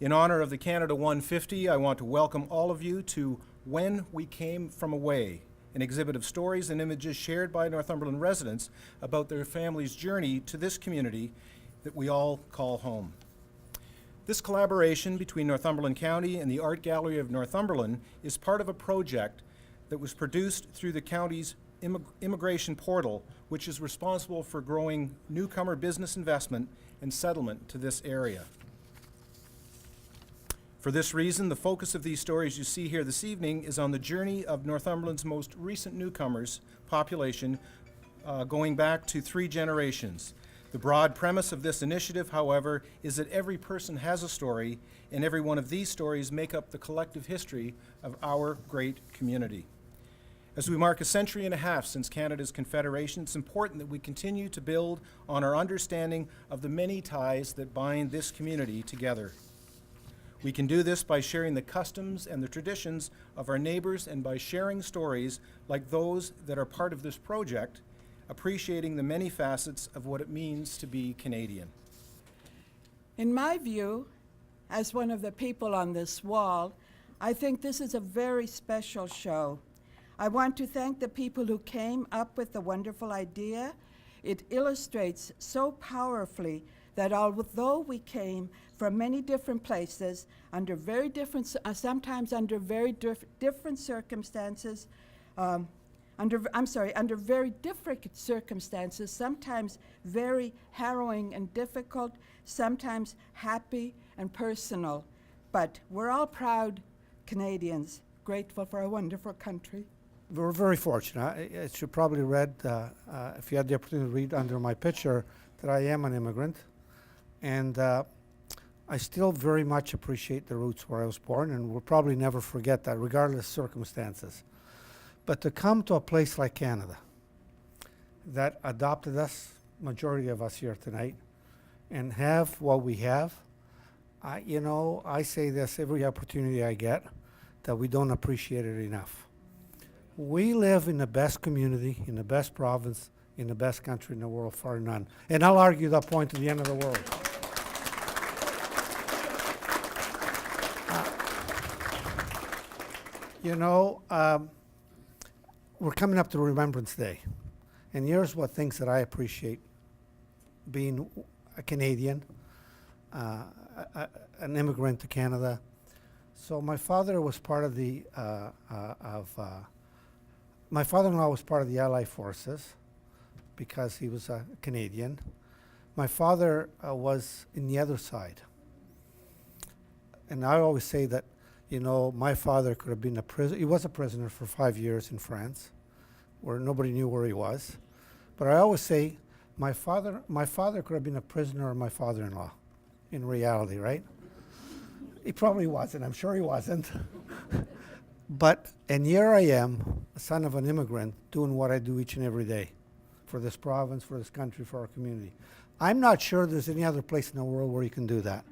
In honor of the Canada 150, I want to welcome all of you to When We Came From Away, an exhibit of stories and images shared by Northumberland residents about their family's journey to this community that we all call home. This collaboration between Northumberland County and the Art Gallery of Northumberland is part of a project that was produced through the county's immigration portal, which is responsible for growing newcomer business investment and settlement to this area. For this reason, the focus of these stories you see here this evening is on the journey of Northumberland's most recent newcomers population, going back to 3 generations. The broad premise of this initiative, however, is that every person has a story, and every one of these stories make up the collective history of our great community. As we mark a century and a half since Canada's Confederation, it's important that we continue to build on our understanding of the many ties that bind this community together. We can do this by sharing the customs and the traditions of our neighbors and by sharing stories like those that are part of this project, appreciating the many facets of what it means to be Canadian. In my view, as one of the people on this wall, I think this is a very special show. I want to thank the people who came up with the wonderful idea. It illustrates so powerfully that although we came from many different places, under very different, sometimes under very different circumstances, under very different circumstances, sometimes very harrowing and difficult, sometimes happy and personal. But we're all proud Canadians, grateful for our wonderful country. We're very fortunate. As you probably read, if you had the opportunity to read under my picture, that I am an immigrant. And I still very much appreciate the roots where I was born, and we'll probably never forget that, regardless of circumstances. But to come to a place like Canada that adopted us, majority of us here tonight, and have what we have, I say this every opportunity I get, that we don't appreciate it enough. We live in the best community, in the best province, in the best country in the world, far none. And I'll argue that point to the end of the world. We're coming up to Remembrance Day. And here's what things that I appreciate being a Canadian, an immigrant to Canada. So my father was part of the, my father-in-law was part of the Allied Forces because he was a Canadian. My father was in the other side. And I always say that, my father could have been a prisoner. He was a prisoner for 5 years in France, where nobody knew where he was. But I always say, my father could have been a prisoner or my father-in-law, in reality, right? He probably wasn't. I'm sure he wasn't. And here I am, a son of an immigrant, doing what I do each and every day for this province, for this country, for our community. I'm not sure there's any other place in the world where you can do that.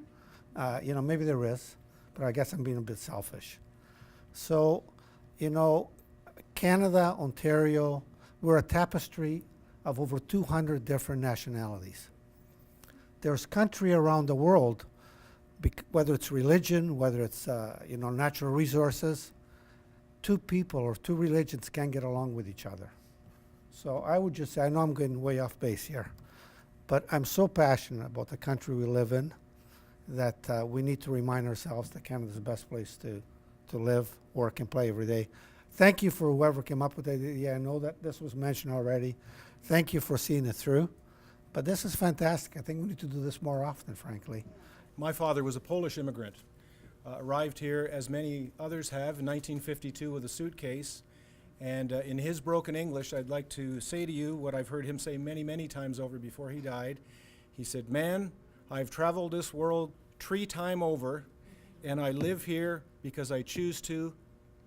Maybe there is, but I guess I'm being a bit selfish. So, Canada, Ontario, we're a tapestry of over 200 different nationalities. There's country around the world, whether it's religion, whether it's natural resources, 2 people or 2 religions can't get along with each other. So I would just say, I know I'm getting way off base here, but I'm so passionate about the country we live in that we need to remind ourselves that Canada's the best place to live, work, and play every day. Thank you for whoever came up with the idea. I know that this was mentioned already. Thank you for seeing it through. But this is fantastic. I think we need to do this more often, frankly. My father was a Polish immigrant, arrived here, as many others have, in 1952 with a suitcase. And in his broken English, I'd like to say to you what I've heard him say many, many times over before he died. He said, "Man, I've traveled this world 3 times over, and I live here because I choose to,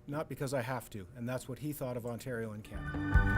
not because I have to." And that's what he thought of Ontario and Canada.